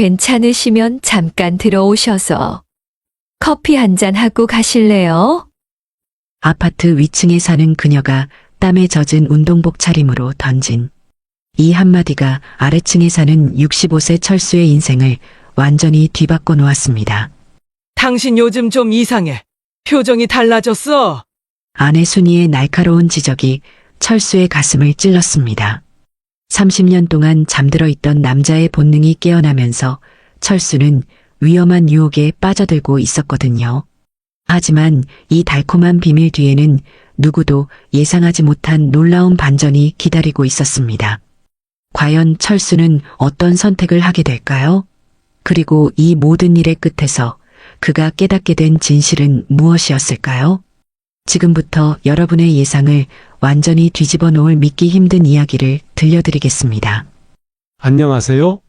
괜찮으시면 잠깐 들어오셔서 커피 한잔 하고 가실래요? 아파트 위층에 사는 그녀가 땀에 젖은 운동복 차림으로 던진 이 한마디가 아래층에 사는 65세 철수의 인생을 완전히 뒤바꿔 놓았습니다. 당신 요즘 좀 이상해. 표정이 달라졌어. 아내 순이의 날카로운 지적이 철수의 가슴을 찔렀습니다. 30년 동안 잠들어 있던 남자의 본능이 깨어나면서 철수는 위험한 유혹에 빠져들고 있었거든요. 하지만 이 달콤한 비밀 뒤에는 누구도 예상하지 못한 놀라운 반전이 기다리고 있었습니다. 과연 철수는 어떤 선택을 하게 될까요? 그리고 이 모든 일의 끝에서 그가 깨닫게 된 진실은 무엇이었을까요? 지금부터 여러분의 예상을 완전히 뒤집어 놓을 믿기 힘든 이야기를 들려드리겠습니다. 안녕하세요.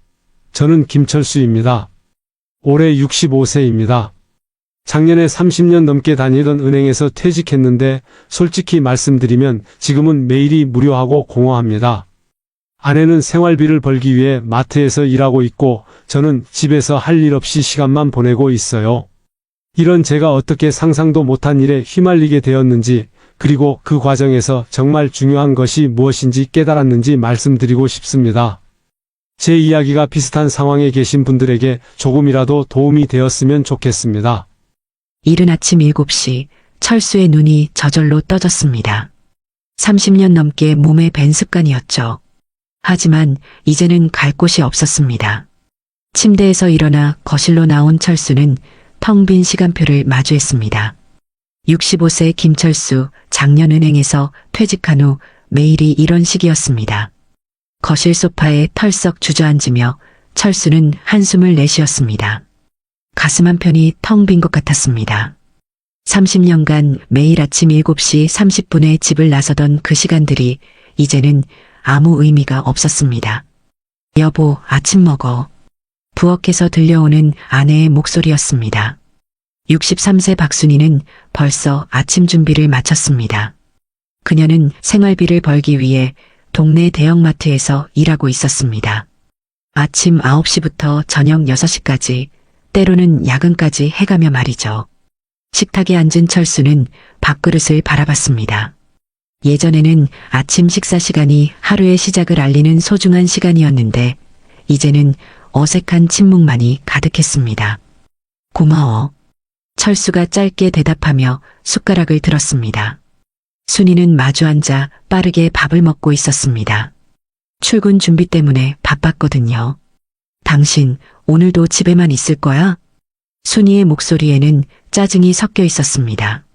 저는 김철수입니다. 올해 65세입니다. 작년에 30년 넘게 다니던 은행에서 퇴직했는데 솔직히 말씀드리면 지금은 매일이 무료하고 공허합니다. 아내는 생활비를 벌기 위해 마트에서 일하고 있고 저는 집에서 할 일 없이 시간만 보내고 있어요. 이런 제가 어떻게 상상도 못한 일에 휘말리게 되었는지, 그리고 그 과정에서 정말 중요한 것이 무엇인지 깨달았는지 말씀드리고 싶습니다. 제 이야기가 비슷한 상황에 계신 분들에게 조금이라도 도움이 되었으면 좋겠습니다. 이른 아침 7시 철수의 눈이 저절로 떠졌습니다. 30년 넘게 몸에 밴 습관이었죠. 하지만 이제는 갈 곳이 없었습니다. 침대에서 일어나 거실로 나온 철수는 텅 빈 시간표를 마주했습니다. 65세 김철수, 작년 은행에서 퇴직한 후 매일이 이런 시기였습니다. 거실 소파에 털썩 주저앉으며 철수는 한숨을 내쉬었습니다. 가슴 한편이 텅 빈 것 같았습니다. 30년간 매일 아침 7시 30분에 집을 나서던 그 시간들이 이제는 아무 의미가 없었습니다. 여보, 아침 먹어. 부엌에서 들려오는 아내의 목소리였습니다. 63세 박순희는 벌써 아침 준비를 마쳤습니다. 그녀는 생활비를 벌기 위해 동네 대형마트에서 일하고 있었습니다. 아침 9시부터 저녁 6시까지, 때로는 야근까지 해가며 말이죠. 식탁에 앉은 철수는 밥그릇을 바라봤습니다. 예전에는 아침 식사 시간이 하루의 시작을 알리는 소중한 시간이었는데 이제는 어색한 침묵만이 가득했습니다. 고마워. 철수가 짧게 대답하며 숟가락을 들었습니다. 순이는 마주 앉아 빠르게 밥을 먹고 있었습니다. 출근 준비 때문에 바빴거든요. 당신 오늘도 집에만 있을 거야? 순이의 목소리에는 짜증이 섞여 있었습니다.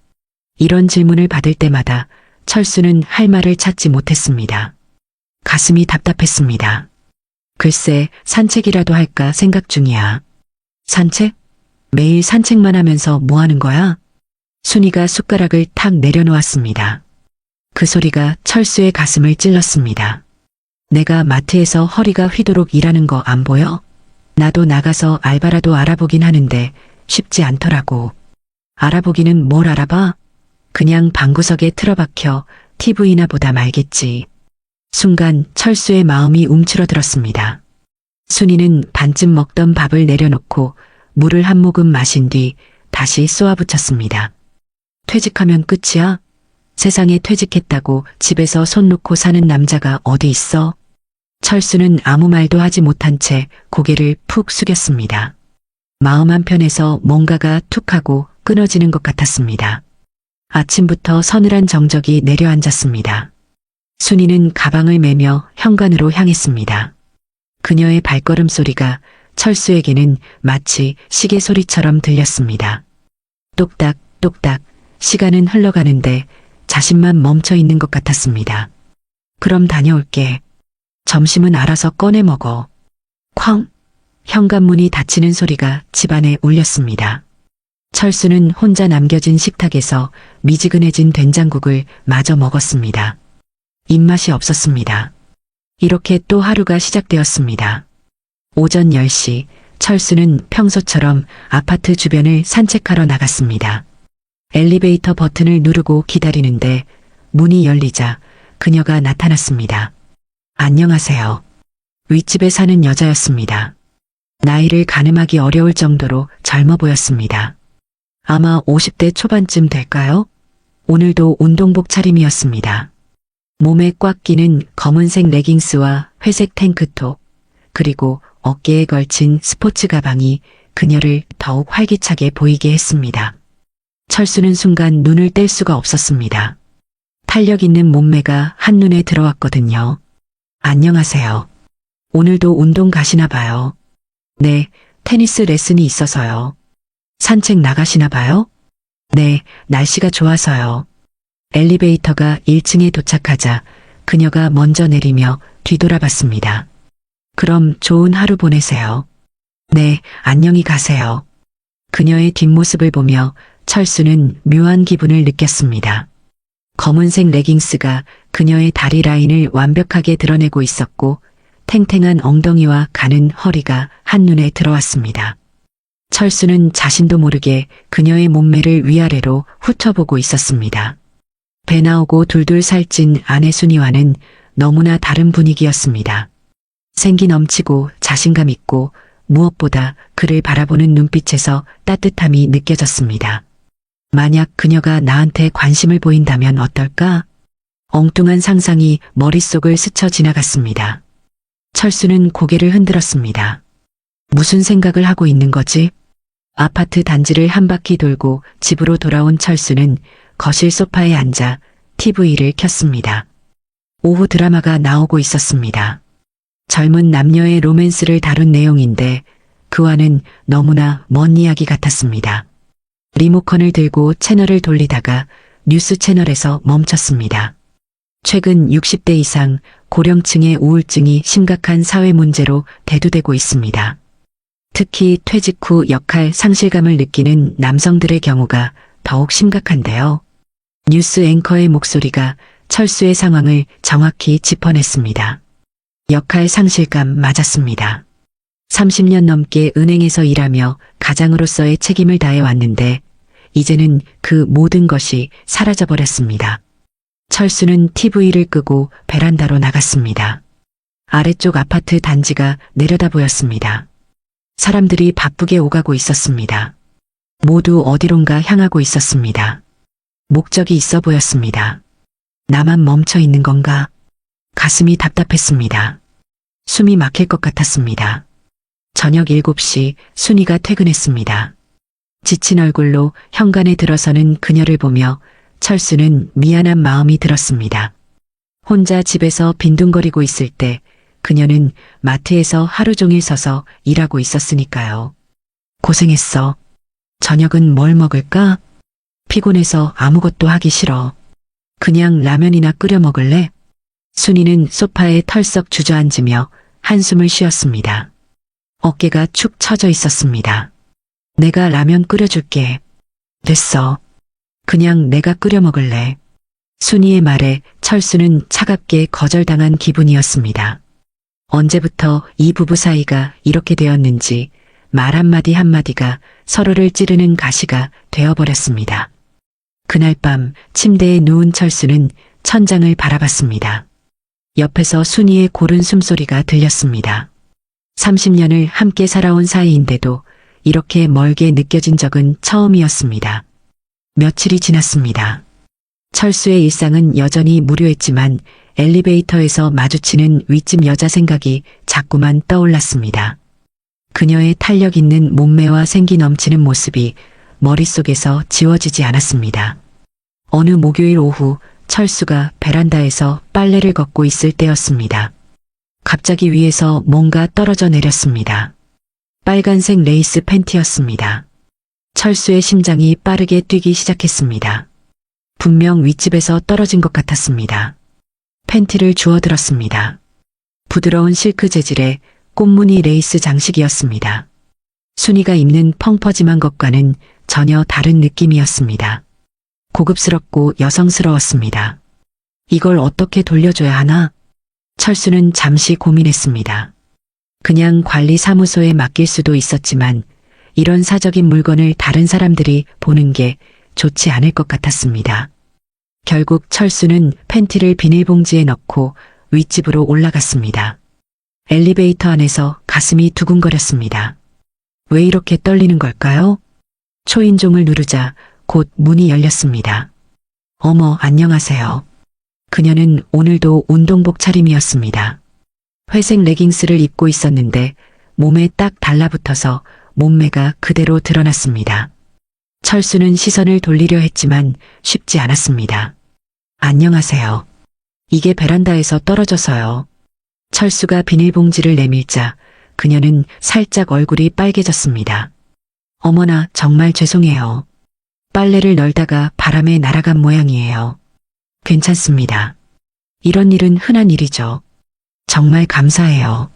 이런 질문을 받을 때마다 철수는 할 말을 찾지 못했습니다. 가슴이 답답했습니다. 글쎄, 산책이라도 할까 생각 중이야. 산책? 매일 산책만 하면서 뭐 하는 거야? 순이가 숟가락을 탁 내려놓았습니다. 그 소리가 철수의 가슴을 찔렀습니다. 내가 마트에서 허리가 휘도록 일하는 거 안 보여? 나도 나가서 알바라도 알아보긴 하는데 쉽지 않더라고. 알아보기는 뭘 알아봐? 그냥 방구석에 틀어박혀 TV나 보다 말겠지. 순간 철수의 마음이 움츠러들었습니다. 순이는 반쯤 먹던 밥을 내려놓고 물을 한 모금 마신 뒤 다시 쏘아붙였습니다. 퇴직하면 끝이야? 세상에 퇴직했다고 집에서 손 놓고 사는 남자가 어디 있어? 철수는 아무 말도 하지 못한 채 고개를 푹 숙였습니다. 마음 한편에서 뭔가가 툭 하고 끊어지는 것 같았습니다. 아침부터 서늘한 정적이 내려앉았습니다. 순이는 가방을 메며 현관으로 향했습니다. 그녀의 발걸음 소리가 철수에게는 마치 시계 소리처럼 들렸습니다. 똑딱 똑딱 시간은 흘러가는데 자신만 멈춰 있는 것 같았습니다. 그럼 다녀올게. 점심은 알아서 꺼내 먹어. 쾅! 현관문이 닫히는 소리가 집안에 울렸습니다. 철수는 혼자 남겨진 식탁에서 미지근해진 된장국을 마저 먹었습니다. 입맛이 없었습니다. 이렇게 또 하루가 시작되었습니다. 오전 10시 철수는 평소처럼 아파트 주변을 산책하러 나갔습니다. 엘리베이터 버튼을 누르고 기다리는데 문이 열리자 그녀가 나타났습니다. 안녕하세요. 윗집에 사는 여자였습니다. 나이를 가늠하기 어려울 정도로 젊어 보였습니다. 아마 50대 초반쯤 될까요? 오늘도 운동복 차림이었습니다. 몸에 꽉 끼는 검은색 레깅스와 회색 탱크톱, 그리고 어깨에 걸친 스포츠 가방이 그녀를 더욱 활기차게 보이게 했습니다. 철수는 순간 눈을 뗄 수가 없었습니다. 탄력 있는 몸매가 한눈에 들어왔거든요. 안녕하세요. 오늘도 운동 가시나 봐요. 네, 테니스 레슨이 있어서요. 산책 나가시나 봐요? 네, 날씨가 좋아서요. 엘리베이터가 1층에 도착하자 그녀가 먼저 내리며 뒤돌아봤습니다. 그럼 좋은 하루 보내세요. 네, 안녕히 가세요. 그녀의 뒷모습을 보며 철수는 묘한 기분을 느꼈습니다. 검은색 레깅스가 그녀의 다리 라인을 완벽하게 드러내고 있었고 탱탱한 엉덩이와 가는 허리가 한눈에 들어왔습니다. 철수는 자신도 모르게 그녀의 몸매를 위아래로 훑어보고 있었습니다. 배 나오고 둘둘 살찐 아내 순이와는 너무나 다른 분위기였습니다. 생기 넘치고 자신감 있고 무엇보다 그를 바라보는 눈빛에서 따뜻함이 느껴졌습니다. 만약 그녀가 나한테 관심을 보인다면 어떨까? 엉뚱한 상상이 머릿속을 스쳐 지나갔습니다. 철수는 고개를 흔들었습니다. 무슨 생각을 하고 있는 거지? 아파트 단지를 한 바퀴 돌고 집으로 돌아온 철수는 거실 소파에 앉아 TV를 켰습니다. 오후 드라마가 나오고 있었습니다. 젊은 남녀의 로맨스를 다룬 내용인데 그와는 너무나 먼 이야기 같았습니다. 리모컨을 들고 채널을 돌리다가 뉴스 채널에서 멈췄습니다. 최근 60대 이상 고령층의 우울증이 심각한 사회 문제로 대두되고 있습니다. 특히 퇴직 후 역할 상실감을 느끼는 남성들의 경우가 더욱 심각한데요. 뉴스 앵커의 목소리가 철수의 상황을 정확히 짚어냈습니다. 역할 상실감 맞았습니다. 30년 넘게 은행에서 일하며 가장으로서의 책임을 다해 왔는데 이제는 그 모든 것이 사라져버렸습니다. 철수는 TV를 끄고 베란다로 나갔습니다. 아래쪽 아파트 단지가 내려다 보였습니다. 사람들이 바쁘게 오가고 있었습니다. 모두 어디론가 향하고 있었습니다. 목적이 있어 보였습니다. 나만 멈춰 있는 건가? 가슴이 답답했습니다. 숨이 막힐 것 같았습니다. 저녁 7시 순이가 퇴근했습니다. 지친 얼굴로 현관에 들어서는 그녀를 보며 철수는 미안한 마음이 들었습니다. 혼자 집에서 빈둥거리고 있을 때 그녀는 마트에서 하루 종일 서서 일하고 있었으니까요. 고생했어. 저녁은 뭘 먹을까? 피곤해서 아무것도 하기 싫어. 그냥 라면이나 끓여 먹을래? 순이는 소파에 털썩 주저앉으며 한숨을 쉬었습니다. 어깨가 축 처져 있었습니다. 내가 라면 끓여줄게. 됐어. 그냥 내가 끓여 먹을래. 순이의 말에 철수는 차갑게 거절당한 기분이었습니다. 언제부터 이 부부 사이가 이렇게 되었는지 말 한마디 한마디가 서로를 찌르는 가시가 되어버렸습니다. 그날 밤 침대에 누운 철수는 천장을 바라봤습니다. 옆에서 순이의 고른 숨소리가 들렸습니다. 30년을 함께 살아온 사이인데도 이렇게 멀게 느껴진 적은 처음이었습니다. 며칠이 지났습니다. 철수의 일상은 여전히 무료했지만 엘리베이터에서 마주치는 윗집 여자 생각이 자꾸만 떠올랐습니다. 그녀의 탄력 있는 몸매와 생기 넘치는 모습이 머릿속에서 지워지지 않았습니다. 어느 목요일 오후 철수가 베란다에서 빨래를 걷고 있을 때였습니다. 갑자기 위에서 뭔가 떨어져 내렸습니다. 빨간색 레이스 팬티였습니다. 철수의 심장이 빠르게 뛰기 시작했습니다. 분명 윗집에서 떨어진 것 같았습니다. 팬티를 주워들었습니다. 부드러운 실크 재질의 꽃무늬 레이스 장식이었습니다. 순이가 입는 펑퍼짐한 것과는 전혀 다른 느낌이었습니다. 고급스럽고 여성스러웠습니다. 이걸 어떻게 돌려줘야 하나? 철수는 잠시 고민했습니다. 그냥 관리사무소에 맡길 수도 있었지만 이런 사적인 물건을 다른 사람들이 보는 게 좋지 않을 것 같았습니다. 결국 철수는 팬티를 비닐봉지에 넣고 윗집으로 올라갔습니다. 엘리베이터 안에서 가슴이 두근거렸습니다. 왜 이렇게 떨리는 걸까요? 초인종을 누르자 곧 문이 열렸습니다. 어머, 안녕하세요. 그녀는 오늘도 운동복 차림이었습니다. 회색 레깅스를 입고 있었는데 몸에 딱 달라붙어서 몸매가 그대로 드러났습니다. 철수는 시선을 돌리려 했지만 쉽지 않았습니다. 안녕하세요. 이게 베란다에서 떨어져서요. 철수가 비닐봉지를 내밀자 그녀는 살짝 얼굴이 빨개졌습니다. 어머나, 정말 죄송해요. 빨래를 널다가 바람에 날아간 모양이에요. 괜찮습니다. 이런 일은 흔한 일이죠. 정말 감사해요.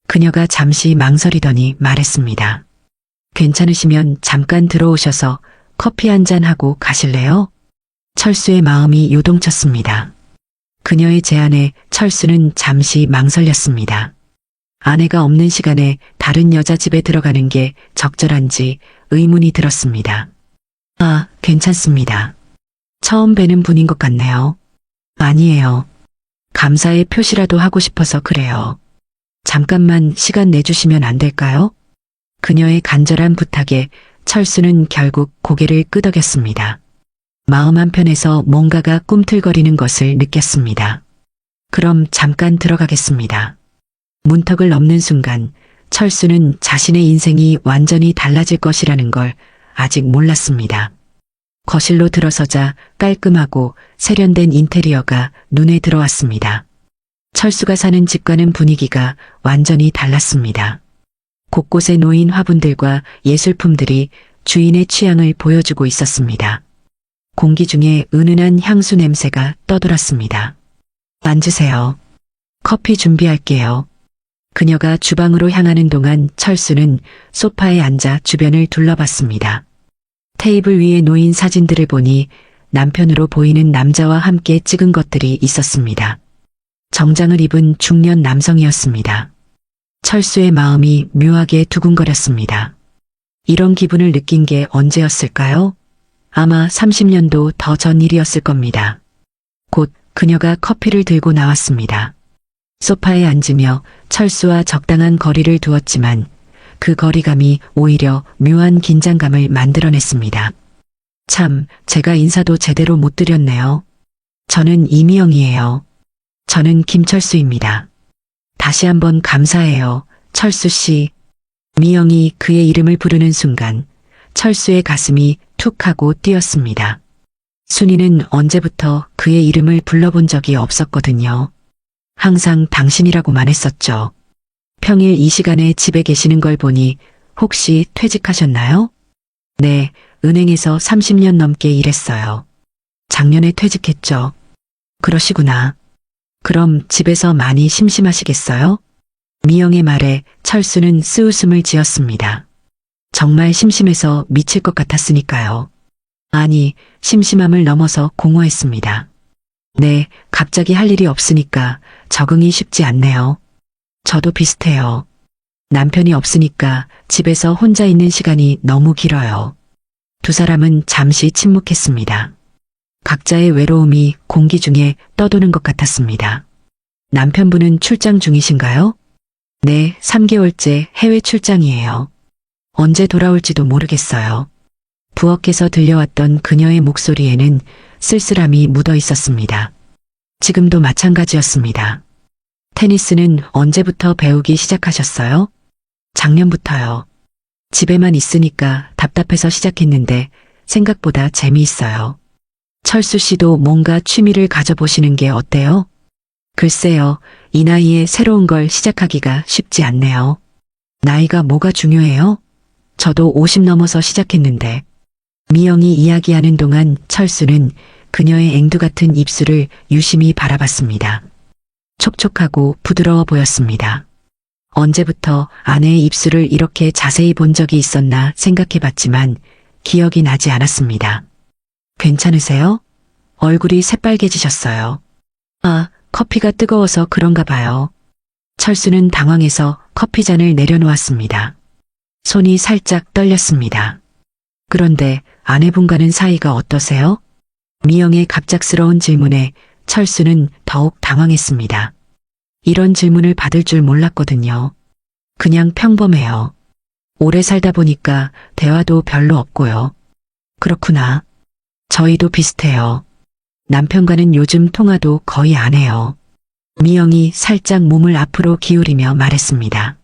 그녀가 잠시 망설이더니 말했습니다. 괜찮으시면 잠깐 들어오셔서 커피 한잔 하고 가실래요? 철수의 마음이 요동쳤습니다. 그녀의 제안에 철수는 잠시 망설였습니다. 아내가 없는 시간에 다른 여자 집에 들어가는 게 적절한지 의문이 들었습니다. 아, 괜찮습니다. 처음 뵈는 분인 것 같네요. 아니에요. 감사의 표시라도 하고 싶어서 그래요. 잠깐만 시간 내주시면 안 될까요? 그녀의 간절한 부탁에 철수는 결국 고개를 끄덕였습니다. 마음 한편에서 뭔가가 꿈틀거리는 것을 느꼈습니다. 그럼 잠깐 들어가겠습니다. 문턱을 넘는 순간 철수는 자신의 인생이 완전히 달라질 것이라는 걸 아직 몰랐습니다. 거실로 들어서자 깔끔하고 세련된 인테리어가 눈에 들어왔습니다. 철수가 사는 집과는 분위기가 완전히 달랐습니다. 곳곳에 놓인 화분들과 예술품들이 주인의 취향을 보여주고 있었습니다. 공기 중에 은은한 향수 냄새가 떠돌았습니다. 앉으세요. 커피 준비할게요. 그녀가 주방으로 향하는 동안 철수는 소파에 앉아 주변을 둘러봤습니다. 테이블 위에 놓인 사진들을 보니 남편으로 보이는 남자와 함께 찍은 것들이 있었습니다. 정장을 입은 중년 남성이었습니다. 철수의 마음이 묘하게 두근거렸습니다. 이런 기분을 느낀 게 언제였을까요? 아마 30년도 더 전 일이었을 겁니다. 곧 그녀가 커피를 들고 나왔습니다. 소파에 앉으며 철수와 적당한 거리를 두었지만 그 거리감이 오히려 묘한 긴장감을 만들어냈습니다. 참, 제가 인사도 제대로 못 드렸네요. 저는 이미영이에요. 저는 김철수입니다. 다시 한번 감사해요, 철수 씨. 미영이 그의 이름을 부르는 순간 철수의 가슴이 툭 하고 뛰었습니다. 순이는 언제부터 그의 이름을 불러본 적이 없었거든요. 항상 당신이라고만 했었죠. 평일 이 시간에 집에 계시는 걸 보니 혹시 퇴직하셨나요? 네, 은행에서 30년 넘게 일했어요. 작년에 퇴직했죠. 그러시구나. 그럼 집에서 많이 심심하시겠어요? 미영의 말에 철수는 쓰웃음을 지었습니다. 정말 심심해서 미칠 것 같았으니까요. 아니, 심심함을 넘어서 공허했습니다. 네, 갑자기 할 일이 없으니까 적응이 쉽지 않네요. 저도 비슷해요. 남편이 없으니까 집에서 혼자 있는 시간이 너무 길어요. 두 사람은 잠시 침묵했습니다. 각자의 외로움이 공기 중에 떠도는 것 같았습니다. 남편분은 출장 중이신가요? 네, 3개월째 해외 출장이에요. 언제 돌아올지도 모르겠어요. 부엌에서 들려왔던 그녀의 목소리에는 쓸쓸함이 묻어 있었습니다. 지금도 마찬가지였습니다. 테니스는 언제부터 배우기 시작하셨어요? 작년부터요. 집에만 있으니까 답답해서 시작했는데 생각보다 재미있어요. 철수 씨도 뭔가 취미를 가져보시는 게 어때요? 글쎄요, 이 나이에 새로운 걸 시작하기가 쉽지 않네요. 나이가 뭐가 중요해요? 저도 50 넘어서 시작했는데. 미영이 이야기하는 동안 철수는 그녀의 앵두 같은 입술을 유심히 바라봤습니다. 촉촉하고 부드러워 보였습니다. 언제부터 아내의 입술을 이렇게 자세히 본 적이 있었나 생각해봤지만 기억이 나지 않았습니다. 괜찮으세요? 얼굴이 새빨개지셨어요. 아, 커피가 뜨거워서 그런가 봐요. 철수는 당황해서 커피잔을 내려놓았습니다. 손이 살짝 떨렸습니다. 그런데 아내분과는 사이가 어떠세요? 미영의 갑작스러운 질문에 철수는 더욱 당황했습니다. 이런 질문을 받을 줄 몰랐거든요. 그냥 평범해요. 오래 살다 보니까 대화도 별로 없고요. 그렇구나. 저희도 비슷해요. 남편과는 요즘 통화도 거의 안 해요. 미영이 살짝 몸을 앞으로 기울이며 말했습니다.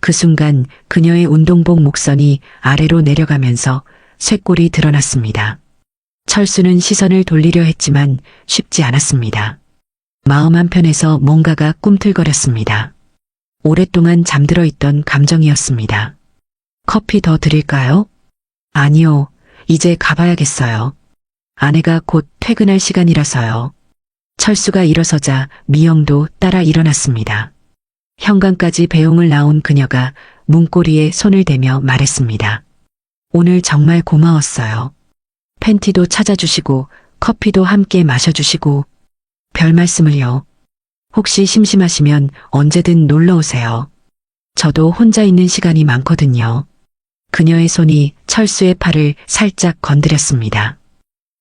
그 순간 그녀의 운동복 목선이 아래로 내려가면서 쇄골이 드러났습니다. 철수는 시선을 돌리려 했지만 쉽지 않았습니다. 마음 한편에서 뭔가가 꿈틀거렸습니다. 오랫동안 잠들어 있던 감정이었습니다. 커피 더 드릴까요? 아니요, 이제 가봐야겠어요. 아내가 곧 퇴근할 시간이라서요. 철수가 일어서자 미영도 따라 일어났습니다. 현관까지 배웅을 나온 그녀가 문고리에 손을 대며 말했습니다. 오늘 정말 고마웠어요. 팬티도 찾아주시고 커피도 함께 마셔주시고 별 말씀을요. 혹시 심심하시면 언제든 놀러 오세요. 저도 혼자 있는 시간이 많거든요. 그녀의 손이 철수의 팔을 살짝 건드렸습니다.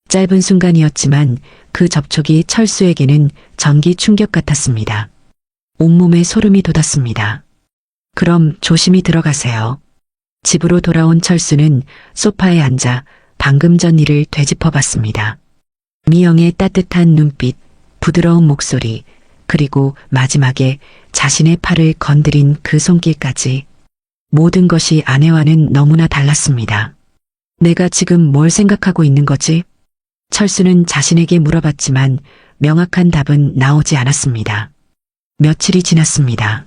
짧은 순간이었지만 그 접촉이 철수에게는 전기 충격 같았습니다. 온몸에 소름이 돋았습니다. 그럼 조심히 들어가세요. 집으로 돌아온 철수는 소파에 앉아 방금 전 일을 되짚어봤습니다. 미영의 따뜻한 눈빛, 부드러운 목소리, 그리고 마지막에 자신의 팔을 건드린 그 손길까지 모든 것이 아내와는 너무나 달랐습니다. 내가 지금 뭘 생각하고 있는 거지? 철수는 자신에게 물어봤지만 명확한 답은 나오지 않았습니다. 며칠이 지났습니다.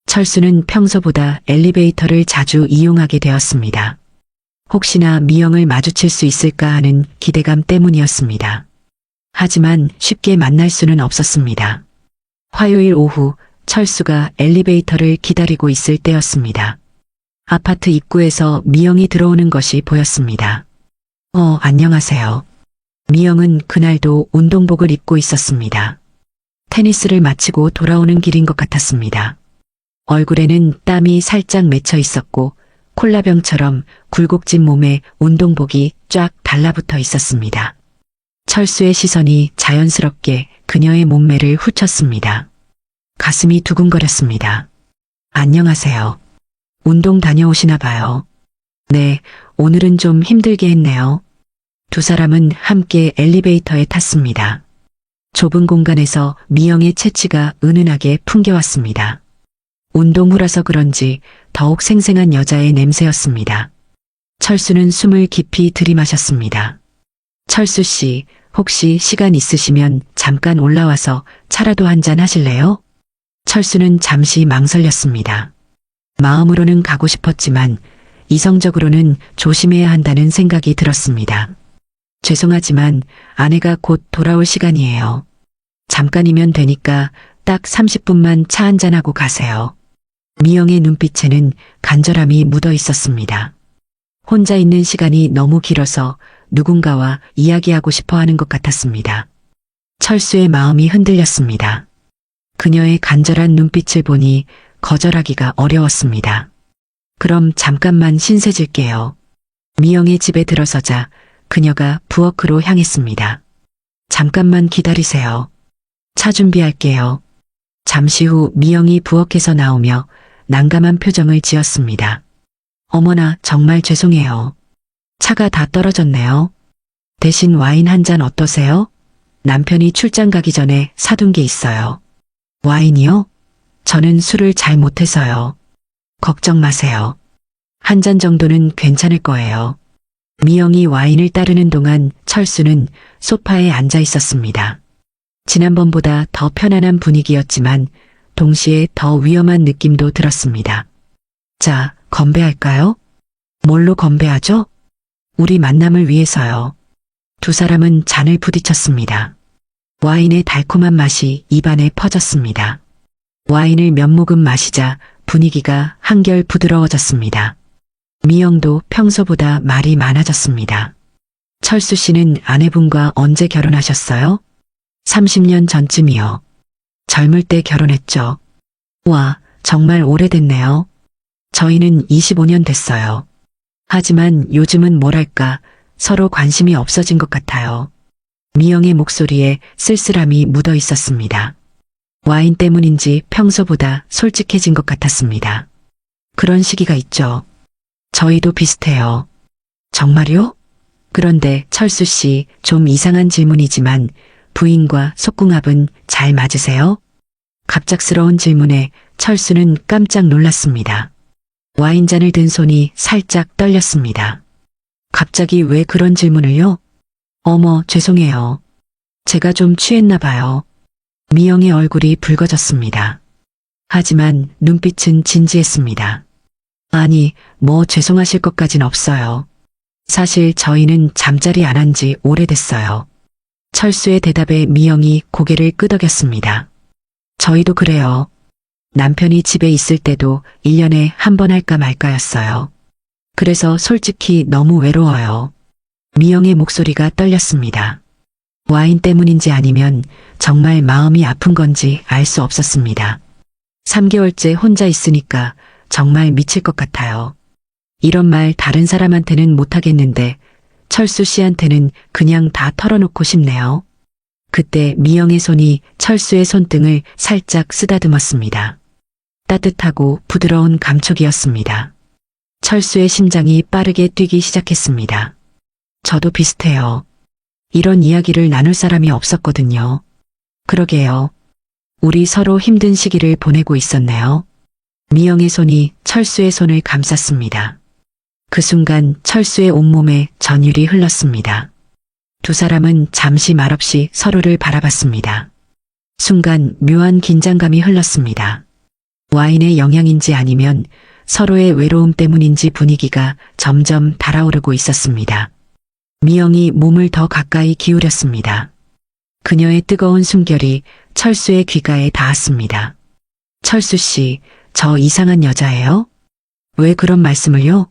철수는 평소보다 엘리베이터를 자주 이용하게 되었습니다. 혹시나 미영을 마주칠 수 있을까 하는 기대감 때문이었습니다. 하지만 쉽게 만날 수는 없었습니다. 화요일 오후 철수가 엘리베이터를 기다리고 있을 때였습니다. 아파트 입구에서 미영이 들어오는 것이 보였습니다. 안녕하세요. 미영은 그날도 운동복을 입고 있었습니다. 테니스를 마치고 돌아오는 길인 것 같았습니다. 얼굴에는 땀이 살짝 맺혀 있었고 콜라병처럼 굴곡진 몸에 운동복이 쫙 달라붙어 있었습니다. 철수의 시선이 자연스럽게 그녀의 몸매를 훑었습니다. 가슴이 두근거렸습니다. 안녕하세요. 운동 다녀오시나 봐요. 네, 오늘은 좀 힘들게 했네요. 두 사람은 함께 엘리베이터에 탔습니다. 좁은 공간에서 미영의 체취가 은은하게 풍겨왔습니다. 운동 후라서 그런지 더욱 생생한 여자의 냄새였습니다. 철수는 숨을 깊이 들이마셨습니다. 철수 씨, 혹시 시간 있으시면 잠깐 올라와서 차라도 한잔 하실래요? 철수는 잠시 망설였습니다. 마음으로는 가고 싶었지만 이성적으로는 조심해야 한다는 생각이 들었습니다. 죄송하지만 아내가 곧 돌아올 시간이에요. 잠깐이면 되니까 딱 30분만 차 한잔하고 가세요. 미영의 눈빛에는 간절함이 묻어 있었습니다. 혼자 있는 시간이 너무 길어서 누군가와 이야기하고 싶어 하는 것 같았습니다. 철수의 마음이 흔들렸습니다. 그녀의 간절한 눈빛을 보니 거절하기가 어려웠습니다. 그럼 잠깐만 신세질게요. 미영의 집에 들어서자 그녀가 부엌으로 향했습니다. 잠깐만 기다리세요. 차 준비할게요. 잠시 후 미영이 부엌에서 나오며 난감한 표정을 지었습니다. 어머나, 정말 죄송해요. 차가 다 떨어졌네요. 대신 와인 한 잔 어떠세요? 남편이 출장 가기 전에 사둔 게 있어요. 와인이요? 저는 술을 잘 못해서요. 걱정 마세요. 한 잔 정도는 괜찮을 거예요. 미영이 와인을 따르는 동안 철수는 소파에 앉아 있었습니다. 지난번보다 더 편안한 분위기였지만 동시에 더 위험한 느낌도 들었습니다. 자, 건배할까요? 뭘로 건배하죠? 우리 만남을 위해서요. 두 사람은 잔을 부딪혔습니다. 와인의 달콤한 맛이 입안에 퍼졌습니다. 와인을 몇 모금 마시자 분위기가 한결 부드러워졌습니다. 미영도 평소보다 말이 많아졌습니다. 철수 씨는 아내분과 언제 결혼하셨어요? 30년 전쯤이요. 젊을 때 결혼했죠. 와, 정말 오래됐네요. 저희는 25년 됐어요. 하지만 요즘은 뭐랄까 서로 관심이 없어진 것 같아요. 미영의 목소리에 쓸쓸함이 묻어 있었습니다. 와인 때문인지 평소보다 솔직해진 것 같았습니다. 그런 시기가 있죠. 저희도 비슷해요. 정말요? 그런데 철수 씨, 좀 이상한 질문이지만 부인과 속궁합은 잘 맞으세요? 갑작스러운 질문에 철수는 깜짝 놀랐습니다. 와인잔을 든 손이 살짝 떨렸습니다. 갑자기 왜 그런 질문을요? 어머, 죄송해요. 제가 좀 취했나 봐요. 미영의 얼굴이 붉어졌습니다. 하지만 눈빛은 진지했습니다. 아니, 뭐 죄송하실 것까진 없어요. 사실 저희는 잠자리 안 한 지 오래됐어요. 철수의 대답에 미영이 고개를 끄덕였습니다. 저희도 그래요. 남편이 집에 있을 때도 1년에 한 번 할까 말까였어요. 그래서 솔직히 너무 외로워요. 미영의 목소리가 떨렸습니다. 와인 때문인지 아니면 정말 마음이 아픈 건지 알 수 없었습니다. 3개월째 혼자 있으니까 정말 미칠 것 같아요. 이런 말 다른 사람한테는 못하겠는데 철수 씨한테는 그냥 다 털어놓고 싶네요. 그때 미영의 손이 철수의 손등을 살짝 쓰다듬었습니다. 따뜻하고 부드러운 감촉이었습니다. 철수의 심장이 빠르게 뛰기 시작했습니다. 저도 비슷해요. 이런 이야기를 나눌 사람이 없었거든요. 그러게요. 우리 서로 힘든 시기를 보내고 있었네요. 미영의 손이 철수의 손을 감쌌습니다. 그 순간 철수의 온몸에 전율이 흘렀습니다. 두 사람은 잠시 말없이 서로를 바라봤습니다. 순간 묘한 긴장감이 흘렀습니다. 와인의 영향인지 아니면 서로의 외로움 때문인지 분위기가 점점 달아오르고 있었습니다. 미영이 몸을 더 가까이 기울였습니다. 그녀의 뜨거운 숨결이 철수의 귓가에 닿았습니다. 철수 씨, 저 이상한 여자예요? 왜 그런 말씀을요?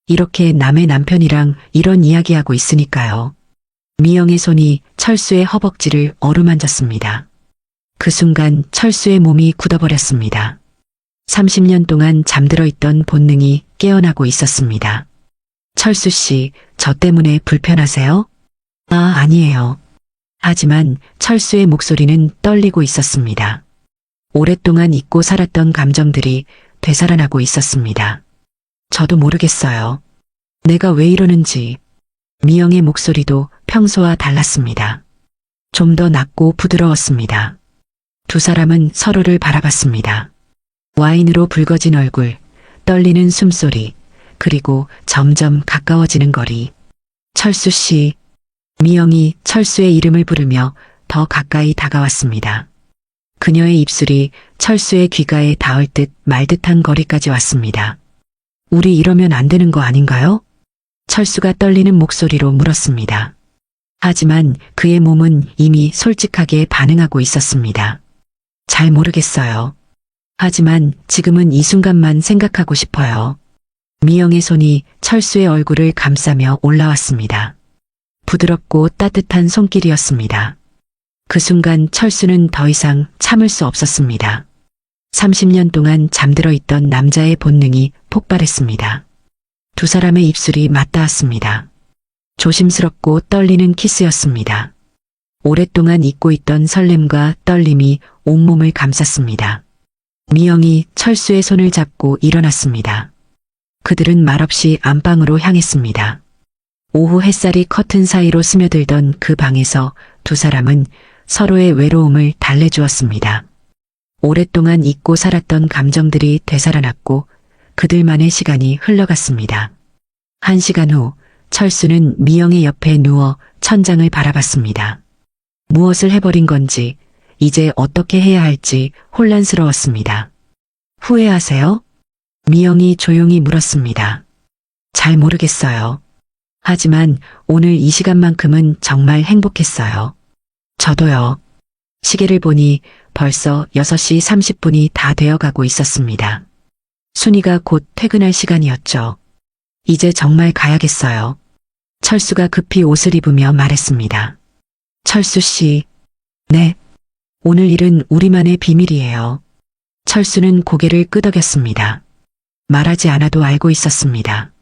이렇게 남의 남편이랑 이런 이야기하고 있으니까요. 미영의 손이 철수의 허벅지를 어루만졌습니다. 그 순간 철수의 몸이 굳어버렸습니다. 30년 동안 잠들어 있던 본능이 깨어나고 있었습니다. 철수 씨, 저 때문에 불편하세요? 아, 아니에요. 하지만 철수의 목소리는 떨리고 있었습니다. 오랫동안 잊고 살았던 감정들이 되살아나고 있었습니다. 저도 모르겠어요. 내가 왜 이러는지. 미영의 목소리도 평소와 달랐습니다. 좀 더 낮고 부드러웠습니다. 두 사람은 서로를 바라봤습니다. 와인으로 붉어진 얼굴, 떨리는 숨소리, 그리고 점점 가까워지는 거리. 철수 씨. 미영이 철수의 이름을 부르며 더 가까이 다가왔습니다. 그녀의 입술이 철수의 귓가에 닿을 듯 말 듯한 거리까지 왔습니다. 우리 이러면 안 되는 거 아닌가요? 철수가 떨리는 목소리로 물었습니다. 하지만 그의 몸은 이미 솔직하게 반응하고 있었습니다. 잘 모르겠어요. 하지만 지금은 이 순간만 생각하고 싶어요. 미영의 손이 철수의 얼굴을 감싸며 올라왔습니다. 부드럽고 따뜻한 손길이었습니다. 그 순간 철수는 더 이상 참을 수 없었습니다. 30년 동안 잠들어 있던 남자의 본능이 폭발했습니다. 두 사람의 입술이 맞닿았습니다. 조심스럽고 떨리는 키스였습니다. 오랫동안 잊고 있던 설렘과 떨림이 온몸을 감쌌습니다. 미영이 철수의 손을 잡고 일어났습니다. 그들은 말없이 안방으로 향했습니다. 오후 햇살이 커튼 사이로 스며들던 그 방에서 두 사람은 서로의 외로움을 달래주었습니다. 오랫동안 잊고 살았던 감정들이 되살아났고 그들만의 시간이 흘러갔습니다. 1시간 후 철수는 미영의 옆에 누워 천장을 바라봤습니다. 무엇을 해버린 건지 이제 어떻게 해야 할지 혼란스러웠습니다. 후회하세요? 미영이 조용히 물었습니다. 잘 모르겠어요. 하지만 오늘 이 시간만큼은 정말 행복했어요. 저도요. 시계를 보니 벌써 6시 30분이 다 되어가고 있었습니다. 순이가 곧 퇴근할 시간이었죠. 이제 정말 가야겠어요. 철수가 급히 옷을 입으며 말했습니다. 철수 씨. 네. 오늘 일은 우리만의 비밀이에요. 철수는 고개를 끄덕였습니다. 말하지 않아도 알고 있었습니다.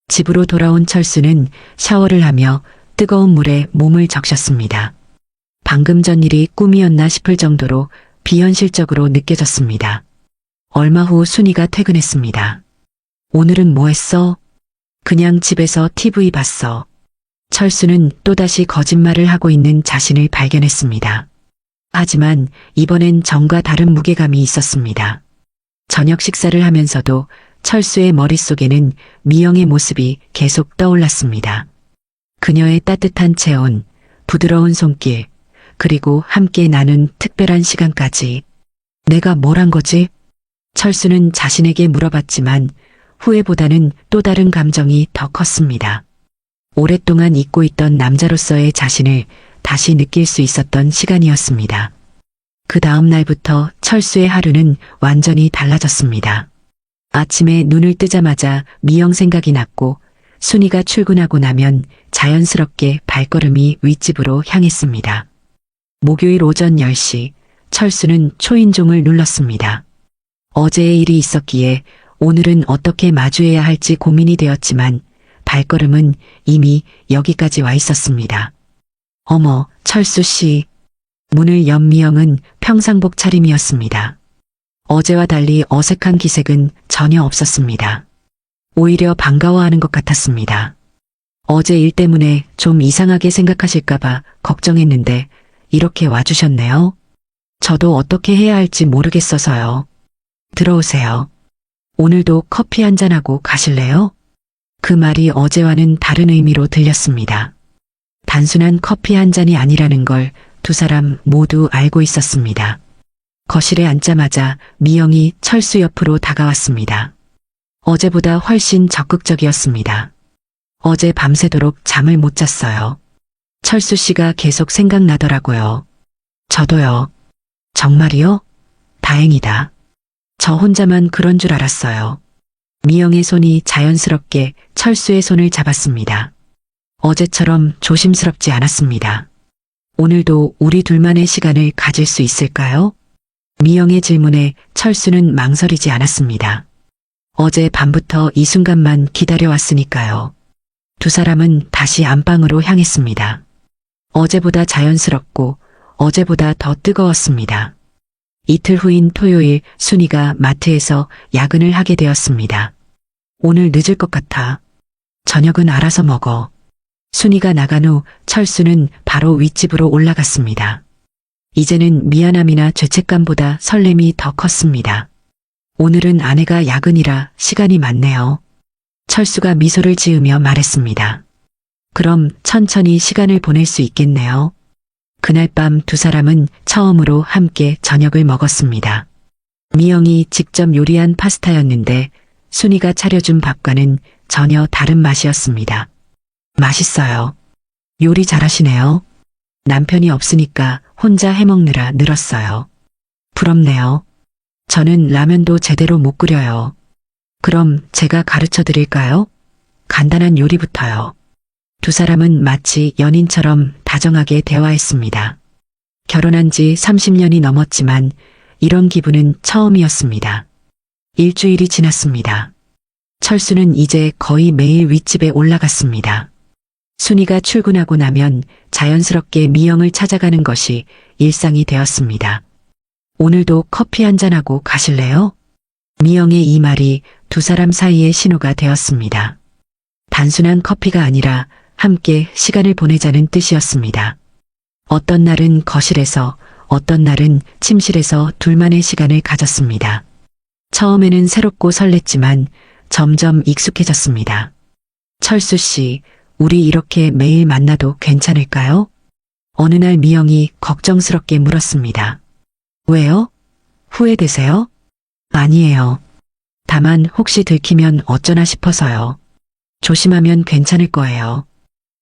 집으로 돌아온 철수는 샤워를 하며 뜨거운 물에 몸을 적셨습니다. 방금 전 일이 꿈이었나 싶을 정도로 비현실적으로 느껴졌습니다. 얼마 후 순이가 퇴근했습니다. 오늘은 뭐 했어? 그냥 집에서 TV 봤어. 철수는 또다시 거짓말을 하고 있는 자신을 발견했습니다. 하지만 이번엔 전과 다른 무게감이 있었습니다. 저녁 식사를 하면서도 철수의 머릿속에는 미영의 모습이 계속 떠올랐습니다. 그녀의 따뜻한 체온, 부드러운 손길, 그리고 함께 나눈 특별한 시간까지. 내가 뭘 한 거지? 철수는 자신에게 물어봤지만 후회보다는 또 다른 감정이 더 컸습니다. 오랫동안 잊고 있던 남자로서의 자신을 다시 느낄 수 있었던 시간이었습니다. 그 다음 날부터 철수의 하루는 완전히 달라졌습니다. 아침에 눈을 뜨자마자 미영 생각이 났고 순이가 출근하고 나면 자연스럽게 발걸음이 윗집으로 향했습니다. 목요일 오전 10시 철수는 초인종을 눌렀습니다. 어제의 일이 있었기에 오늘은 어떻게 마주해야 할지 고민이 되었지만 발걸음은 이미 여기까지 와 있었습니다. 어머, 철수 씨. 문을 연 미영은 평상복 차림이었습니다. 어제와 달리 어색한 기색은 전혀 없었습니다. 오히려 반가워하는 것 같았습니다. 어제 일 때문에 좀 이상하게 생각하실까봐 걱정했는데 이렇게 와주셨네요. 저도 어떻게 해야 할지 모르겠어서요. 들어오세요. 오늘도 커피 한잔하고 가실래요? 그 말이 어제와는 다른 의미로 들렸습니다. 단순한 커피 한 잔이 아니라는 걸 두 사람 모두 알고 있었습니다. 거실에 앉자마자 미영이 철수 옆으로 다가왔습니다. 어제보다 훨씬 적극적이었습니다. 어제 밤새도록 잠을 못 잤어요. 철수 씨가 계속 생각나더라고요. 저도요. 정말이요? 다행이다. 저 혼자만 그런 줄 알았어요. 미영의 손이 자연스럽게 철수의 손을 잡았습니다. 어제처럼 조심스럽지 않았습니다. 오늘도 우리 둘만의 시간을 가질 수 있을까요? 미영의 질문에 철수는 망설이지 않았습니다. 어제 밤부터 이 순간만 기다려왔으니까요. 두 사람은 다시 안방으로 향했습니다. 어제보다 자연스럽고 어제보다 더 뜨거웠습니다. 이틀 후인 토요일 순이가 마트에서 야근을 하게 되었습니다. 오늘 늦을 것 같아. 저녁은 알아서 먹어. 순이가 나간 후 철수는 바로 윗집으로 올라갔습니다. 이제는 미안함이나 죄책감보다 설렘이 더 컸습니다. 오늘은 아내가 야근이라 시간이 많네요. 철수가 미소를 지으며 말했습니다. 그럼 천천히 시간을 보낼 수 있겠네요. 그날 밤 두 사람은 처음으로 함께 저녁을 먹었습니다. 미영이 직접 요리한 파스타였는데 순이가 차려준 밥과는 전혀 다른 맛이었습니다. 맛있어요. 요리 잘하시네요. 남편이 없으니까 혼자 해먹느라 늘었어요. 부럽네요. 저는 라면도 제대로 못 끓여요. 그럼 제가 가르쳐 드릴까요? 간단한 요리부터요. 두 사람은 마치 연인처럼 다정하게 대화했습니다. 결혼한 지 30년이 넘었지만 이런 기분은 처음이었습니다. 일주일이 지났습니다. 철수는 이제 거의 매일 윗집에 올라갔습니다. 순이가 출근하고 나면 자연스럽게 미영을 찾아가는 것이 일상이 되었습니다. 오늘도 커피 한잔하고 가실래요? 미영의 이 말이 두 사람 사이의 신호가 되었습니다. 단순한 커피가 아니라 함께 시간을 보내자는 뜻이었습니다. 어떤 날은 거실에서, 어떤 날은 침실에서 둘만의 시간을 가졌습니다. 처음에는 새롭고 설렜지만 점점 익숙해졌습니다. 철수 씨, 우리 이렇게 매일 만나도 괜찮을까요? 어느 날 미영이 걱정스럽게 물었습니다. 왜요? 후회되세요? 아니에요. 다만 혹시 들키면 어쩌나 싶어서요. 조심하면 괜찮을 거예요.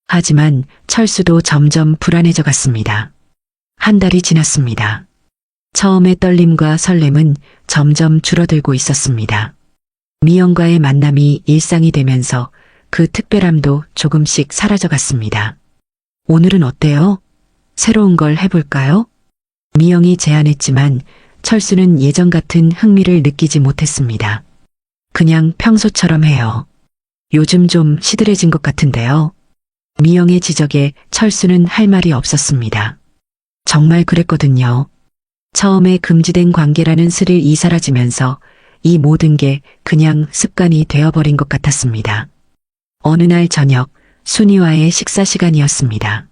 하지만 철수도 점점 불안해져 갔습니다. 한 달이 지났습니다. 처음의 떨림과 설렘은 점점 줄어들고 있었습니다. 미영과의 만남이 일상이 되면서 그 특별함도 조금씩 사라져갔습니다. 오늘은 어때요? 새로운 걸 해볼까요? 미영이 제안했지만 철수는 예전 같은 흥미를 느끼지 못했습니다. 그냥 평소처럼 해요. 요즘 좀 시들해진 것 같은데요. 미영의 지적에 철수는 할 말이 없었습니다. 정말 그랬거든요. 처음에 금지된 관계라는 스릴이 사라지면서 이 모든 게 그냥 습관이 되어버린 것 같았습니다. 어느 날 저녁 순이와의 식사 시간이었습니다.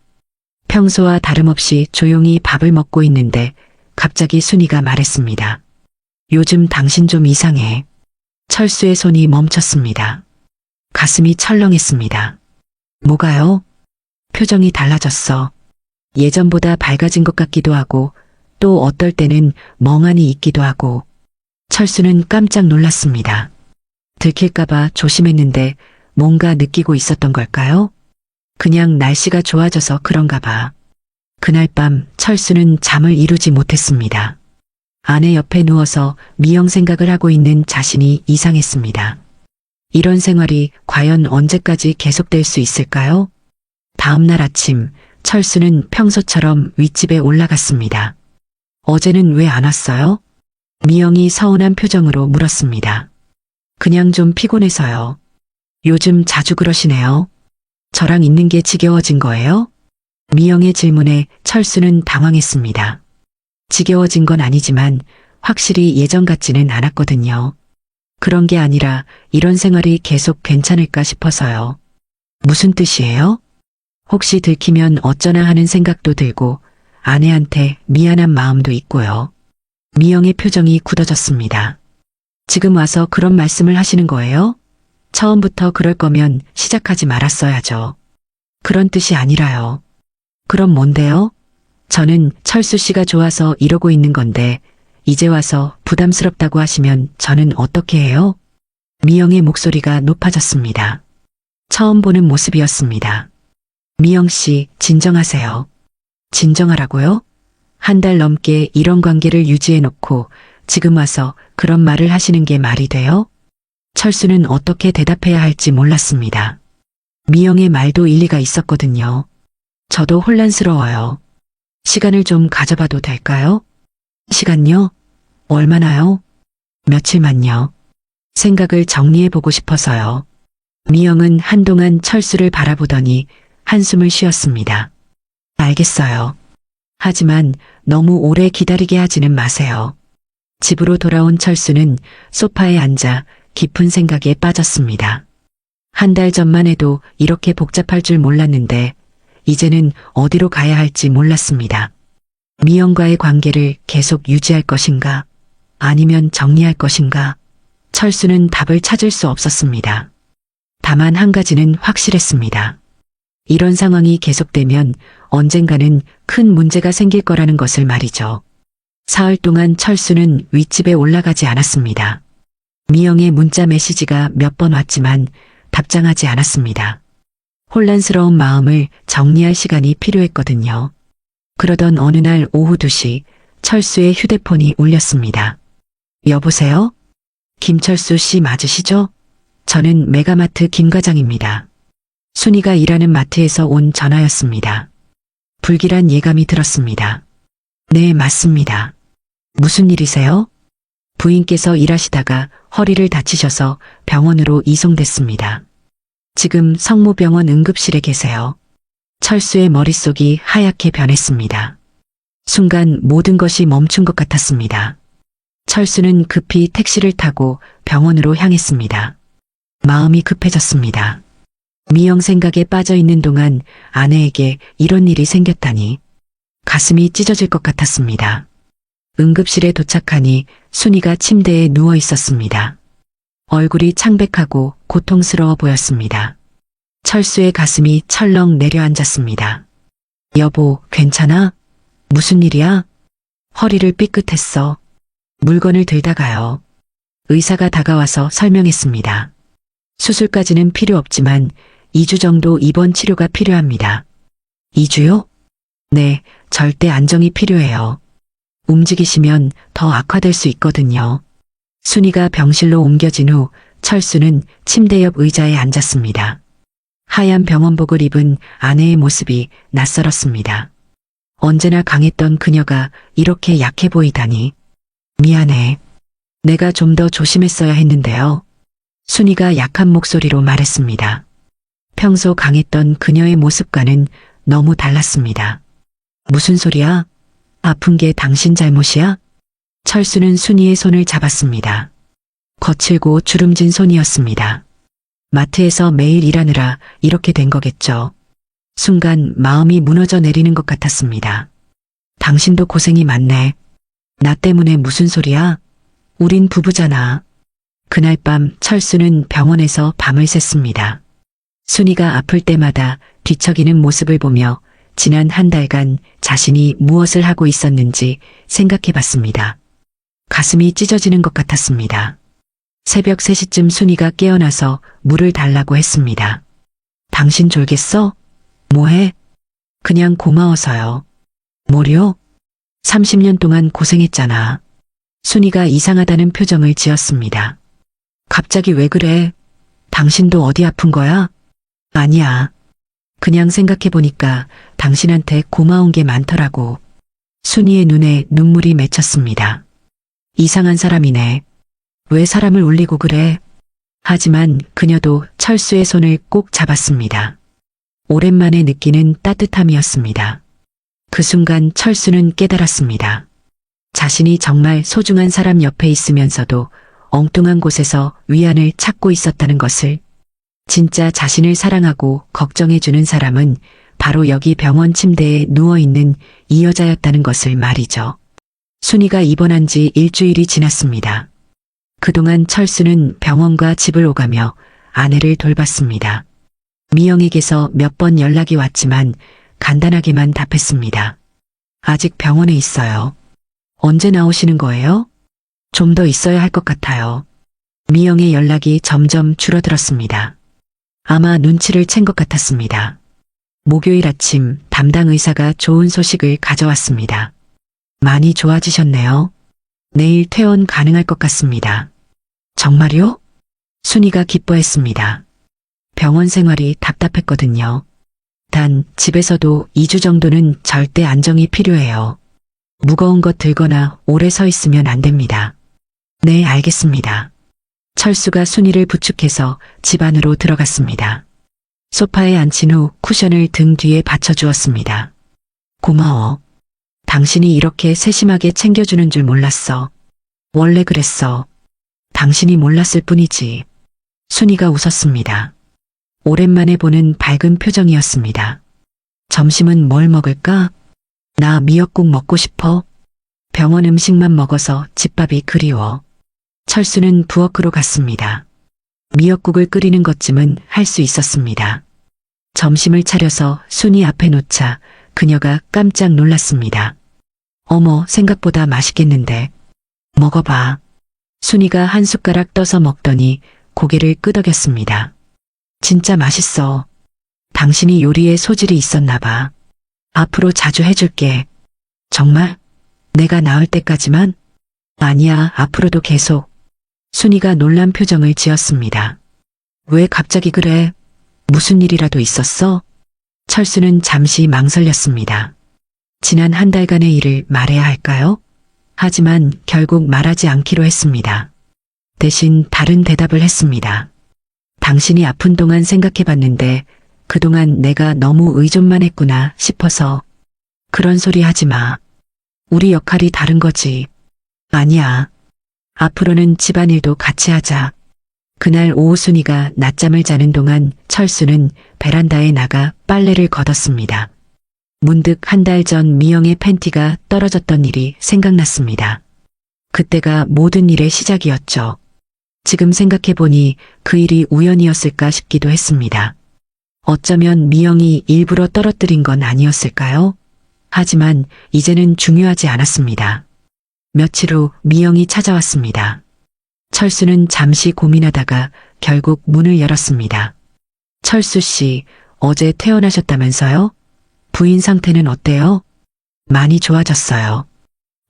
평소와 다름없이 조용히 밥을 먹고 있는데 갑자기 순이가 말했습니다. 요즘 당신 좀 이상해. 철수의 손이 멈췄습니다. 가슴이 철렁했습니다. 뭐가요? 표정이 달라졌어. 예전보다 밝아진 것 같기도 하고 또 어떨 때는 멍하니 있기도 하고. 철수는 깜짝 놀랐습니다. 들킬까봐 조심했는데 뭔가 느끼고 있었던 걸까요? 그냥 날씨가 좋아져서 그런가 봐. 그날 밤 철수는 잠을 이루지 못했습니다. 아내 옆에 누워서 미영 생각을 하고 있는 자신이 이상했습니다. 이런 생활이 과연 언제까지 계속될 수 있을까요? 다음 날 아침 철수는 평소처럼 윗집에 올라갔습니다. 어제는 왜 안 왔어요? 미영이 서운한 표정으로 물었습니다. 그냥 좀 피곤해서요. 요즘 자주 그러시네요. 저랑 있는 게 지겨워진 거예요? 미영의 질문에 철수는 당황했습니다. 지겨워진 건 아니지만 확실히 예전 같지는 않았거든요. 그런 게 아니라 이런 생활이 계속 괜찮을까 싶어서요. 무슨 뜻이에요? 혹시 들키면 어쩌나 하는 생각도 들고 아내한테 미안한 마음도 있고요. 미영의 표정이 굳어졌습니다. 지금 와서 그런 말씀을 하시는 거예요? 처음부터 그럴 거면 시작하지 말았어야죠. 그런 뜻이 아니라요. 그럼 뭔데요? 저는 철수 씨가 좋아서 이러고 있는 건데 이제 와서 부담스럽다고 하시면 저는 어떻게 해요? 미영의 목소리가 높아졌습니다. 처음 보는 모습이었습니다. 미영 씨, 진정하세요. 진정하라고요? 한 달 넘게 이런 관계를 유지해놓고 지금 와서 그런 말을 하시는 게 말이 돼요? 철수는 어떻게 대답해야 할지 몰랐습니다. 미영의 말도 일리가 있었거든요. 저도 혼란스러워요. 시간을 좀 가져봐도 될까요? 시간요? 얼마나요? 며칠만요. 생각을 정리해보고 싶어서요. 미영은 한동안 철수를 바라보더니 한숨을 쉬었습니다. 알겠어요. 하지만 너무 오래 기다리게 하지는 마세요. 집으로 돌아온 철수는 소파에 앉아 깊은 생각에 빠졌습니다. 한 달 전만 해도 이렇게 복잡할 줄 몰랐는데 이제는 어디로 가야 할지 몰랐습니다. 미영과의 관계를 계속 유지할 것인가? 아니면 정리할 것인가? 철수는 답을 찾을 수 없었습니다. 다만 한 가지는 확실했습니다. 이런 상황이 계속되면 언젠가는 큰 문제가 생길 거라는 것을 말이죠. 사흘 동안 철수는 윗집에 올라가지 않았습니다. 미영의 문자 메시지가 몇 번 왔지만 답장하지 않았습니다. 혼란스러운 마음을 정리할 시간이 필요했거든요. 그러던 어느 날 오후 2시 철수의 휴대폰이 울렸습니다. 여보세요? 김철수 씨 맞으시죠? 저는 메가마트 김 과장입니다. 순이가 일하는 마트에서 온 전화였습니다. 불길한 예감이 들었습니다. 네, 맞습니다. 무슨 일이세요? 부인께서 일하시다가 허리를 다치셔서 병원으로 이송됐습니다. 지금 성모병원 응급실에 계세요. 철수의 머릿속이 하얗게 변했습니다. 순간 모든 것이 멈춘 것 같았습니다. 철수는 급히 택시를 타고 병원으로 향했습니다. 마음이 급해졌습니다. 미영 생각에 빠져 있는 동안 아내에게 이런 일이 생겼다니 가슴이 찢어질 것 같았습니다. 응급실에 도착하니 순이가 침대에 누워 있었습니다. 얼굴이 창백하고 고통스러워 보였습니다. 철수의 가슴이 철렁 내려앉았습니다. 여보, 괜찮아? 무슨 일이야? 허리를 삐끗했어. 물건을 들다가요. 의사가 다가와서 설명했습니다. 수술까지는 필요 없지만 2주 정도 입원 치료가 필요합니다. 2주요? 네, 절대 안정이 필요해요. 움직이시면 더 악화될 수 있거든요. 순이가 병실로 옮겨진 후 철수는 침대 옆 의자에 앉았습니다. 하얀 병원복을 입은 아내의 모습이 낯설었습니다. 언제나 강했던 그녀가 이렇게 약해 보이다니. 미안해. 내가 좀 더 조심했어야 했는데요. 순이가 약한 목소리로 말했습니다. 평소 강했던 그녀의 모습과는 너무 달랐습니다. 무슨 소리야? 아픈 게 당신 잘못이야? 철수는 순이의 손을 잡았습니다. 거칠고 주름진 손이었습니다. 마트에서 매일 일하느라 이렇게 된 거겠죠. 순간 마음이 무너져 내리는 것 같았습니다. 당신도 고생이 많네. 나 때문에 무슨 소리야? 우린 부부잖아. 그날 밤 철수는 병원에서 밤을 샜습니다. 순이가 아플 때마다 뒤척이는 모습을 보며 지난 한 달간 자신이 무엇을 하고 있었는지 생각해 봤습니다. 가슴이 찢어지는 것 같았습니다. 새벽 3시쯤 순이가 깨어나서 물을 달라고 했습니다. 당신 졸겠어? 뭐해? 그냥 고마워서요. 뭐려? 30년 동안 고생했잖아. 순이가 이상하다는 표정을 지었습니다. 갑자기 왜 그래? 당신도 어디 아픈 거야? 아니야. 그냥 생각해보니까 당신한테 고마운 게 많더라고. 순이의 눈에 눈물이 맺혔습니다. 이상한 사람이네. 왜 사람을 울리고 그래? 하지만 그녀도 철수의 손을 꼭 잡았습니다. 오랜만에 느끼는 따뜻함이었습니다. 그 순간 철수는 깨달았습니다. 자신이 정말 소중한 사람 옆에 있으면서도 엉뚱한 곳에서 위안을 찾고 있었다는 것을. 진짜 자신을 사랑하고 걱정해주는 사람은 바로 여기 병원 침대에 누워있는 이 여자였다는 것을 말이죠. 순이가 입원한 지 일주일이 지났습니다. 그동안 철수는 병원과 집을 오가며 아내를 돌봤습니다. 미영에게서 몇 번 연락이 왔지만 간단하게만 답했습니다. 아직 병원에 있어요. 언제 나오시는 거예요? 좀 더 있어야 할 것 같아요. 미영의 연락이 점점 줄어들었습니다. 아마 눈치를 챈 것 같았습니다. 목요일 아침 담당 의사가 좋은 소식을 가져왔습니다. 많이 좋아지셨네요. 내일 퇴원 가능할 것 같습니다. 정말요? 순이가 기뻐했습니다. 병원 생활이 답답했거든요. 단 집에서도 2주 정도는 절대 안정이 필요해요. 무거운 것 들거나 오래 서 있으면 안 됩니다. 네, 알겠습니다. 철수가 순이를 부축해서 집 안으로 들어갔습니다. 소파에 앉힌 후 쿠션을 등 뒤에 받쳐주었습니다. 고마워. 당신이 이렇게 세심하게 챙겨주는 줄 몰랐어. 원래 그랬어. 당신이 몰랐을 뿐이지. 순이가 웃었습니다. 오랜만에 보는 밝은 표정이었습니다. 점심은 뭘 먹을까? 나 미역국 먹고 싶어. 병원 음식만 먹어서 집밥이 그리워. 철수는 부엌으로 갔습니다. 미역국을 끓이는 것쯤은 할 수 있었습니다. 점심을 차려서 순이 앞에 놓자 그녀가 깜짝 놀랐습니다. 어머, 생각보다 맛있겠는데. 먹어봐. 순이가 한 숟가락 떠서 먹더니 고개를 끄덕였습니다. 진짜 맛있어. 당신이 요리에 소질이 있었나 봐. 앞으로 자주 해줄게. 정말? 내가 나을 때까지만? 아니야, 앞으로도 계속. 순이가 놀란 표정을 지었습니다. 왜 갑자기 그래? 무슨 일이라도 있었어? 철수는 잠시 망설였습니다. 지난 한 달간의 일을 말해야 할까요? 하지만 결국 말하지 않기로 했습니다. 대신 다른 대답을 했습니다. 당신이 아픈 동안 생각해봤는데 그동안 내가 너무 의존만 했구나 싶어서. 그런 소리 하지 마. 우리 역할이 다른 거지. 아니야. 앞으로는 집안일도 같이 하자. 그날 오후 순이가 낮잠을 자는 동안 철수는 베란다에 나가 빨래를 걷었습니다. 문득 한 달 전 미영의 팬티가 떨어졌던 일이 생각났습니다. 그때가 모든 일의 시작이었죠. 지금 생각해보니 그 일이 우연이었을까 싶기도 했습니다. 어쩌면 미영이 일부러 떨어뜨린 건 아니었을까요? 하지만 이제는 중요하지 않았습니다. 며칠 후 미영이 찾아왔습니다. 철수는 잠시 고민하다가 결국 문을 열었습니다. 철수 씨, 어제 퇴원하셨다면서요? 부인 상태는 어때요? 많이 좋아졌어요.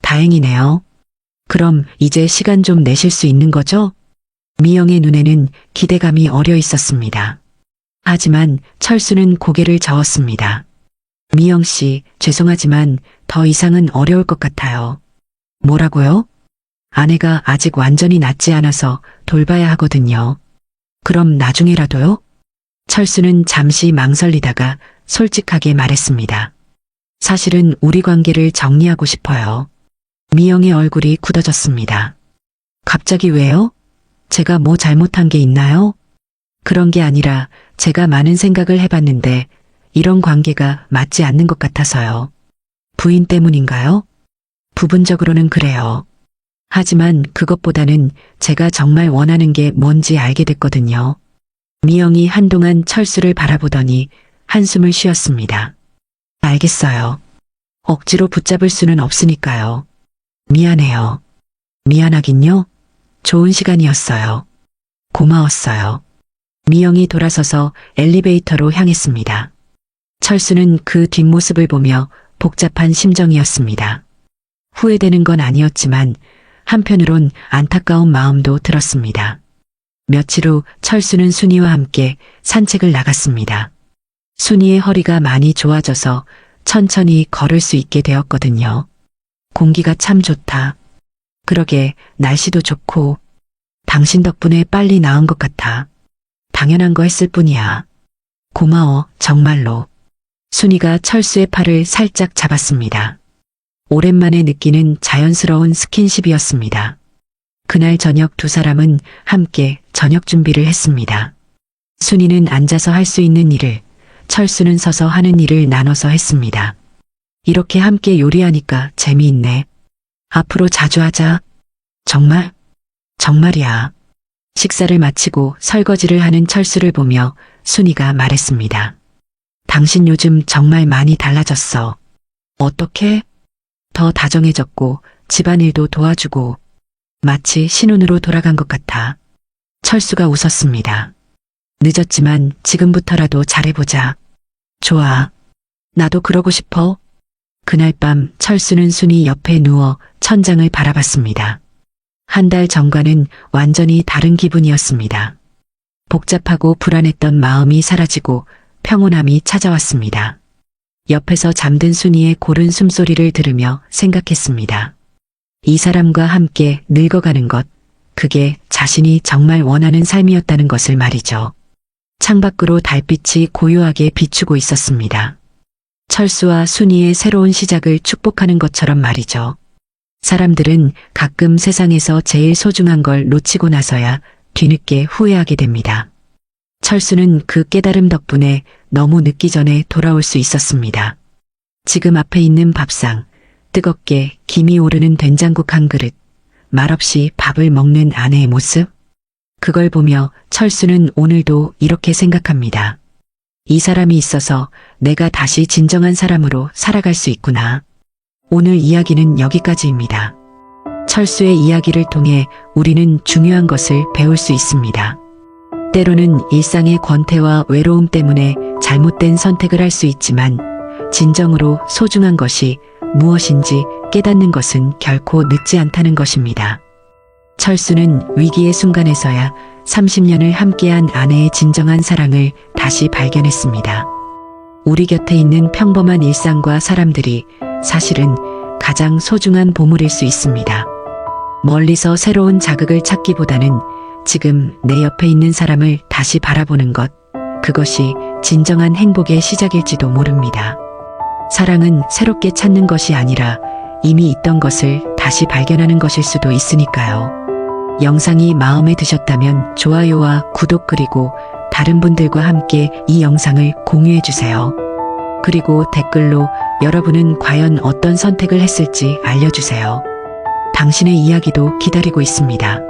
다행이네요. 그럼 이제 시간 좀 내실 수 있는 거죠? 미영의 눈에는 기대감이 어려 있었습니다. 하지만 철수는 고개를 저었습니다. 미영 씨, 죄송하지만 더 이상은 어려울 것 같아요. 뭐라고요? 아내가 아직 완전히 낫지 않아서 돌봐야 하거든요. 그럼 나중에라도요? 철수는 잠시 망설이다가 솔직하게 말했습니다. 사실은 우리 관계를 정리하고 싶어요. 미영의 얼굴이 굳어졌습니다. 갑자기 왜요? 제가 뭐 잘못한 게 있나요? 그런 게 아니라 제가 많은 생각을 해봤는데 이런 관계가 맞지 않는 것 같아서요. 부인 때문인가요? 부분적으로는 그래요. 하지만 그것보다는 제가 정말 원하는 게 뭔지 알게 됐거든요. 미영이 한동안 철수를 바라보더니 한숨을 쉬었습니다. 알겠어요. 억지로 붙잡을 수는 없으니까요. 미안해요. 미안하긴요. 좋은 시간이었어요. 고마웠어요. 미영이 돌아서서 엘리베이터로 향했습니다. 철수는 그 뒷모습을 보며 복잡한 심정이었습니다. 후회되는 건 아니었지만 한편으론 안타까운 마음도 들었습니다. 며칠 후 철수는 순이와 함께 산책을 나갔습니다. 순이의 허리가 많이 좋아져서 천천히 걸을 수 있게 되었거든요. 공기가 참 좋다. 그러게 날씨도 좋고 당신 덕분에 빨리 나은 것 같아. 당연한 거 했을 뿐이야. 고마워, 정말로. 순이가 철수의 팔을 살짝 잡았습니다. 오랜만에 느끼는 자연스러운 스킨십이었습니다. 그날 저녁 두 사람은 함께 저녁 준비를 했습니다. 순이는 앉아서 할 수 있는 일을, 철수는 서서 하는 일을 나눠서 했습니다. 이렇게 함께 요리하니까 재미있네. 앞으로 자주 하자. 정말? 정말이야. 식사를 마치고 설거지를 하는 철수를 보며 순이가 말했습니다. 당신 요즘 정말 많이 달라졌어. 어떻게? 더 다정해졌고 집안일도 도와주고 마치 신혼으로 돌아간 것 같아. 철수가 웃었습니다. 늦었지만 지금부터라도 잘해보자. 좋아. 나도 그러고 싶어. 그날 밤 철수는 순이 옆에 누워 천장을 바라봤습니다. 한 달 전과는 완전히 다른 기분이었습니다. 복잡하고 불안했던 마음이 사라지고 평온함이 찾아왔습니다. 옆에서 잠든 순이의 고른 숨소리를 들으며 생각했습니다. 이 사람과 함께 늙어가는 것, 그게 자신이 정말 원하는 삶이었다는 것을 말이죠. 창밖으로 달빛이 고요하게 비추고 있었습니다. 철수와 순이의 새로운 시작을 축복하는 것처럼 말이죠. 사람들은 가끔 세상에서 제일 소중한 걸 놓치고 나서야 뒤늦게 후회하게 됩니다. 철수는 그 깨달음 덕분에 너무 늦기 전에 돌아올 수 있었습니다. 지금 앞에 있는 밥상, 뜨겁게 김이 오르는 된장국 한 그릇, 말없이 밥을 먹는 아내의 모습, 그걸 보며 철수는 오늘도 이렇게 생각합니다. 이 사람이 있어서 내가 다시 진정한 사람으로 살아갈 수 있구나. 오늘 이야기는 여기까지입니다. 철수의 이야기를 통해 우리는 중요한 것을 배울 수 있습니다. 때로는 일상의 권태와 외로움 때문에 잘못된 선택을 할 수 있지만 진정으로 소중한 것이 무엇인지 깨닫는 것은 결코 늦지 않다는 것입니다. 철수는 위기의 순간에서야 30년을 함께한 아내의 진정한 사랑을 다시 발견했습니다. 우리 곁에 있는 평범한 일상과 사람들이 사실은 가장 소중한 보물일 수 있습니다. 멀리서 새로운 자극을 찾기보다는 지금 내 옆에 있는 사람을 다시 바라보는 것, 그것이 진정한 행복의 시작일지도 모릅니다. 사랑은 새롭게 찾는 것이 아니라 이미 있던 것을 다시 발견하는 것일 수도 있으니까요. 영상이 마음에 드셨다면 좋아요와 구독 그리고 다른 분들과 함께 이 영상을 공유해 주세요. 그리고 댓글로 여러분은 과연 어떤 선택을 했을지 알려주세요. 당신의 이야기도 기다리고 있습니다.